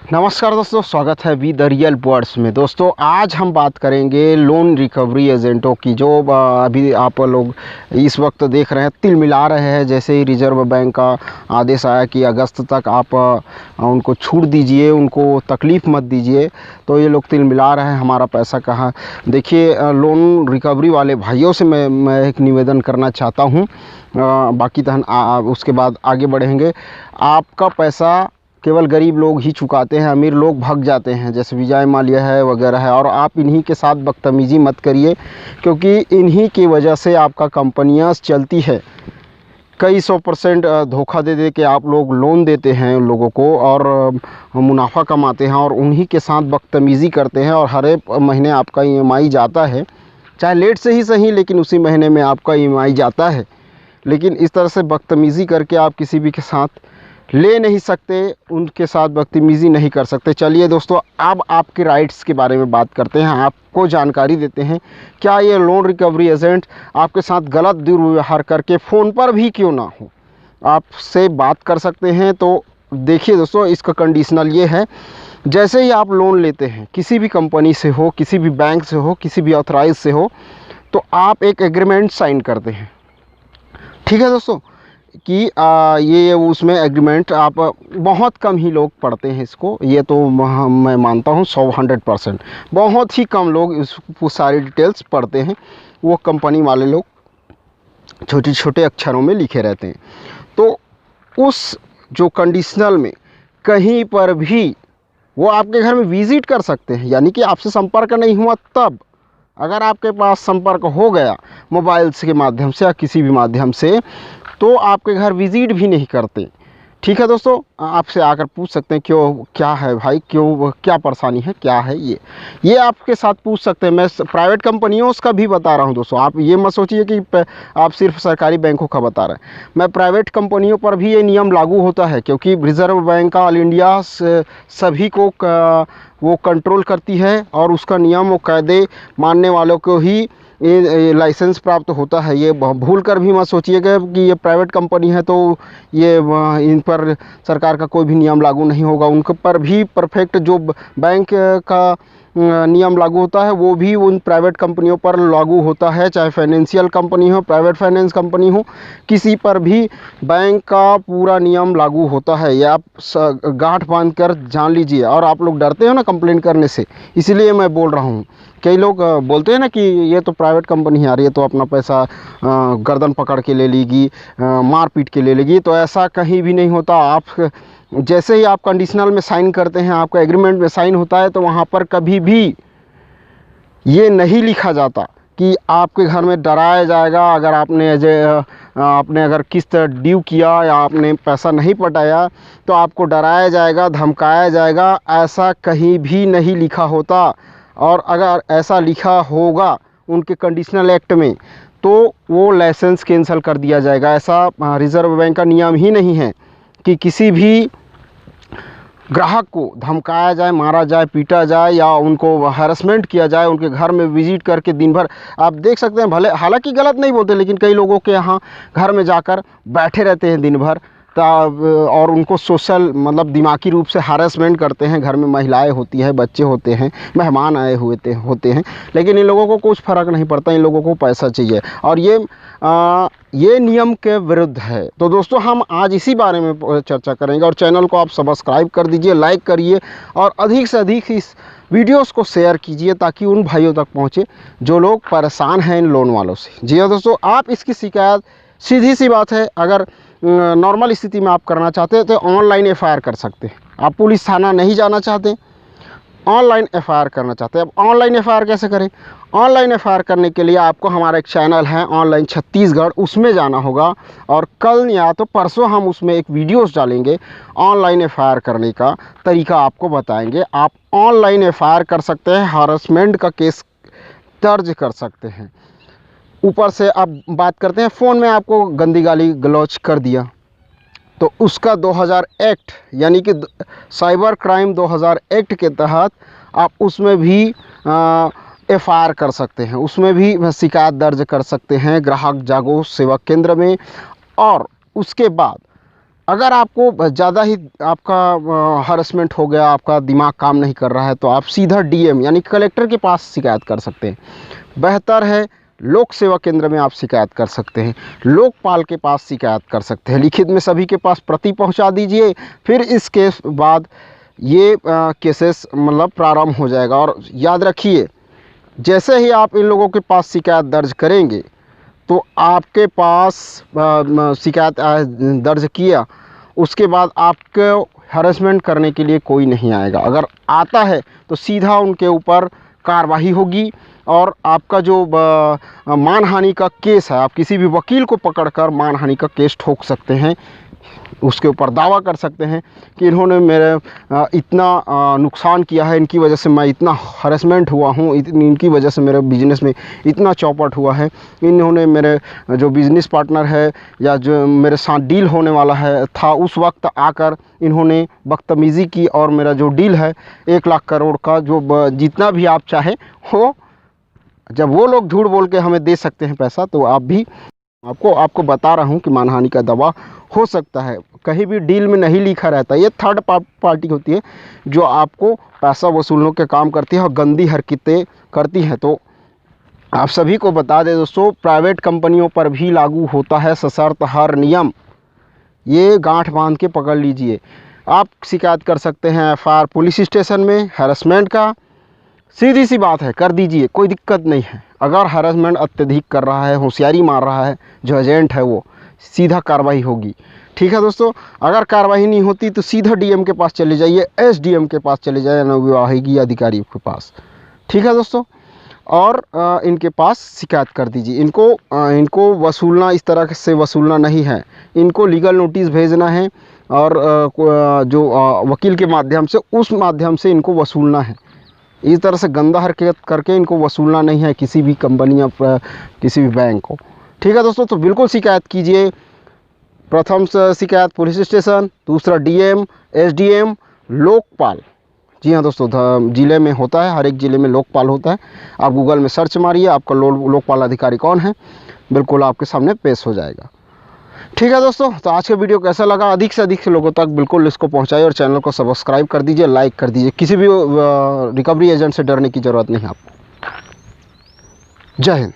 नमस्कार दोस्तों, स्वागत है वी द रियल वर्ड्स में। दोस्तों आज हम बात करेंगे लोन रिकवरी एजेंटों की, जो अभी आप लोग इस वक्त देख रहे हैं, तिलमिला रहे हैं। जैसे ही रिजर्व बैंक का आदेश आया कि अगस्त तक आप उनको छूट दीजिए, उनको तकलीफ़ मत दीजिए, तो ये लोग तिलमिला रहे हैं, हमारा पैसा कहाँ। देखिए, लोन रिकवरी वाले भाइयों से मैं एक निवेदन करना चाहता हूँ। बाकी तो उसके बाद आगे बढ़ेंगे। आपका पैसा केवल गरीब लोग ही चुकाते हैं, अमीर लोग भाग जाते हैं, जैसे विजय माल्या है वगैरह है। और आप इन्हीं के साथ बदतमीज़ी मत करिए, क्योंकि इन्हीं की वजह से आपका कंपनियां चलती है। कई 100% धोखा दे दे के आप लोग लोन देते हैं उन लोगों को और मुनाफा कमाते हैं, और उन्हीं के साथ बदतमीज़ी करते हैं। और हर एक महीने आपका EMI जाता है, चाहे लेट से ही सही, लेकिन उसी महीने में आपका EMI जाता है। लेकिन इस तरह से बदतमीज़ी करके आप किसी भी के साथ ले नहीं सकते, उनके साथ बदतमीज़ी नहीं कर सकते। चलिए दोस्तों, अब आपके राइट्स के बारे में बात करते हैं, आपको जानकारी देते हैं। क्या ये लोन रिकवरी एजेंट आपके साथ गलत दुर्व्यवहार करके फ़ोन पर भी क्यों ना हो, आपसे बात कर सकते हैं? तो देखिए दोस्तों, इसका कंडीशनल ये है, जैसे ही आप लोन लेते हैं, किसी भी कंपनी से हो, किसी भी बैंक से हो, किसी भी ऑथराइज से हो, तो आप एक एग्रीमेंट साइन करते हैं। ठीक है दोस्तों, कि ये उसमें एग्रीमेंट आप बहुत कम ही लोग पढ़ते हैं इसको। ये तो मैं मानता हूँ 100% बहुत ही कम लोग इस सारी डिटेल्स पढ़ते हैं। वो कंपनी वाले लोग छोटे छोटे अक्षरों में लिखे रहते हैं। तो उस जो कंडीशनल में कहीं पर भी वो आपके घर में विज़िट कर सकते हैं, यानी कि आपसे संपर्क नहीं हुआ तब। अगर आपके पास संपर्क हो गया मोबाइल के माध्यम से या किसी भी माध्यम से, तो आपके घर विज़िट भी नहीं करते। ठीक है दोस्तों, आपसे आकर पूछ सकते हैं क्यों, क्या है भाई, क्यों, क्या परेशानी है, क्या है ये आपके साथ पूछ सकते हैं। मैं प्राइवेट कंपनियों का भी बता रहा हूं दोस्तों, आप ये मत सोचिए कि आप सिर्फ सरकारी बैंकों का बता रहे हैं। मैं प्राइवेट कंपनियों पर भी ये नियम लागू होता है, क्योंकि रिज़र्व बैंक का ऑल इंडिया सभी को वो कंट्रोल करती है, और उसका नियम वो कायदे मानने वालों को ही ये लाइसेंस प्राप्त होता है। ये भूल कर भी मत सोचिएगा कि ये प्राइवेट कंपनी है तो ये इन पर सरकार का कोई भी नियम लागू नहीं होगा। उनके पर भी परफेक्ट जो बैंक का नियम लागू होता है, वो भी उन प्राइवेट कंपनियों पर लागू होता है। चाहे फाइनेंशियल कंपनी हो, प्राइवेट फाइनेंस कंपनी हो, किसी पर भी बैंक का पूरा नियम लागू होता है। ये आप गांठ बांध कर जान लीजिए। और आप लोग डरते हो ना कंप्लेंट करने से, इसलिए मैं बोल रहा हूँ। कई लोग बोलते हैं ना कि ये तो प्राइवेट कंपनी आ रही है तो अपना पैसा गर्दन पकड़ के ले लेगी, मार पीट के ले लेगी। तो ऐसा कहीं भी नहीं होता। आप जैसे ही आप कंडीशनल में साइन करते हैं, आपका एग्रीमेंट में साइन होता है, तो वहाँ पर कभी भी ये नहीं लिखा जाता कि आपके घर में डराया जाएगा। अगर आपने अगर किस्त ड्यू किया या आपने पैसा नहीं पटाया, तो आपको डराया जाएगा, धमकाया जाएगा। ऐसा कहीं भी नहीं लिखा होता। और अगर ऐसा लिखा होगा उनके कंडीशनल एक्ट में, तो वो लाइसेंस कैंसिल कर दिया जाएगा। ऐसा रिज़र्व बैंक का नियम ही नहीं है कि किसी भी ग्राहक को धमकाया जाए, मारा जाए, पीटा जाए, या उनको हैरेसमेंट किया जाए। उनके घर में विज़िट करके दिन भर आप देख सकते हैं, भले हालांकि गलत नहीं बोलते, लेकिन कई लोगों के यहाँ घर में जाकर बैठे रहते हैं दिन भर, और उनको सोशल मतलब दिमागी रूप से हैरेसमेंट करते हैं। घर में महिलाएं होती हैं, बच्चे होते हैं, मेहमान आए हुए होते हैं, लेकिन इन लोगों को कुछ फ़र्क नहीं पड़ता। इन लोगों को पैसा चाहिए, और ये नियम के विरुद्ध है। तो दोस्तों, हम आज इसी बारे में चर्चा करेंगे। और चैनल को आप सब्सक्राइब कर दीजिए, लाइक करिए, और अधिक से अधिक इस वीडियोस को शेयर कीजिए, ताकि उन भाइयों तक पहुंचे जो लोग परेशान हैं इन लोन वालों से। जी हाँ दोस्तों, आप इसकी शिकायत, सीधी सी बात है, अगर नॉर्मल स्थिति में आप करना चाहते हैं तो ऑनलाइन FIR कर सकते हैं। आप पुलिस थाना नहीं जाना चाहते, ऑनलाइन FIR करना चाहते हैं। अब ऑनलाइन FIR कैसे करें? ऑनलाइन FIR करने के लिए आपको हमारा एक चैनल है ऑनलाइन छत्तीसगढ़, उसमें जाना होगा। और कल या तो परसों हम उसमें एक वीडियोस डालेंगे, ऑनलाइन FIR करने का तरीका आपको बताएंगे। आप ऑनलाइन FIR कर सकते हैं, हरासमेंट का केस दर्ज कर सकते हैं। ऊपर से अब बात करते हैं, फ़ोन में आपको गंदी गाली गलौज कर दिया, तो उसका 2000 एक्ट, यानी कि साइबर क्राइम 2000 एक्ट के तहत आप उसमें भी FIR कर सकते हैं, उसमें भी शिकायत दर्ज कर सकते हैं ग्राहक जागो सेवा केंद्र में। और उसके बाद अगर आपको ज़्यादा ही आपका हरासमेंट हो गया, आपका दिमाग काम नहीं कर रहा है, तो आप सीधा डीएम यानी कलेक्टर के पास शिकायत कर सकते हैं। बेहतर है लोक सेवा केंद्र में आप शिकायत कर सकते हैं, लोकपाल के पास शिकायत कर सकते हैं। लिखित में सभी के पास प्रति पहुंचा दीजिए, फिर इसके बाद ये केसेस मतलब प्रारंभ हो जाएगा। और याद रखिए, जैसे ही आप इन लोगों के पास शिकायत दर्ज करेंगे तो आपके पास शिकायत दर्ज किया, उसके बाद आपको हरेसमेंट करने के लिए कोई नहीं आएगा। अगर आता है तो सीधा उनके ऊपर कार्रवाई होगी और आपका जो मानहानि का केस है, आप किसी भी वकील को पकड़कर मानहानि का केस ठोक सकते हैं, उसके ऊपर दावा कर सकते हैं कि इन्होंने मेरे इतना नुकसान किया है, इनकी वजह से मैं इतना हरेसमेंट हुआ हूँ, इनकी वजह से मेरे बिजनेस में इतना चौपट हुआ है, इन्होंने मेरे जो बिज़नेस पार्टनर है या जो मेरे साथ डील होने वाला है था उस वक्त आकर इन्होंने बदतमीज़ी की और मेरा जो डील है 1 लाख करोड़ का, जो जितना भी आप चाहें हो, जब वो लोग झूठ बोल के हमें दे सकते हैं पैसा, तो आप भी आपको बता रहा हूँ कि मानहानि का दावा हो सकता है। कहीं भी डील में नहीं लिखा रहता, ये थर्ड पार्टी होती है जो आपको पैसा वसूलने के काम करती है और गंदी हरकतें करती है। तो आप सभी को बता दें दोस्तों, प्राइवेट कंपनियों पर भी लागू होता है सशर्त हर नियम, ये गांठ बांध के पकड़ लीजिए। आप शिकायत कर सकते हैं एफआईआर पुलिस स्टेशन में हैरेसमेंट का, सीधी सी बात है, कर दीजिए, कोई दिक्कत नहीं है। अगर हैरेसमेंट अत्यधिक कर रहा है, होशियारी मार रहा है जो एजेंट है, वो सीधा कार्रवाई होगी। ठीक है दोस्तों, अगर कार्रवाई नहीं होती तो सीधा डीएम के पास चले जाइए, एसडीएम के पास चले जाइए, नवविवाहिकी अधिकारी के पास। ठीक है दोस्तों, और इनके पास शिकायत कर दीजिए। इनको वसूलना इस तरह से वसूलना नहीं है, इनको लीगल नोटिस भेजना है और जो वकील के माध्यम से, उस माध्यम से इनको वसूलना है। इस तरह से गंदा हरकत करके इनको वसूलना नहीं है किसी भी कंपनी या किसी भी बैंक को। ठीक है दोस्तों, तो बिल्कुल शिकायत कीजिए। प्रथम शिकायत पुलिस स्टेशन, दूसरा डीएम, एसडीएम, लोकपाल। जी हाँ दोस्तों, ज़िले में होता है, हर एक ज़िले में लोकपाल होता है। आप गूगल में सर्च मारिए, आपका लोकपाल अधिकारी कौन है, बिल्कुल आपके सामने पेश हो जाएगा। ठीक है दोस्तों, तो आज का वीडियो कैसा लगा, अधिक से अधिक लोगों तक बिल्कुल इसको पहुंचाइए और चैनल को सब्सक्राइब कर दीजिए, लाइक कर दीजिए। किसी भी रिकवरी एजेंट से डरने की ज़रूरत नहीं है आपको। जय हिंद।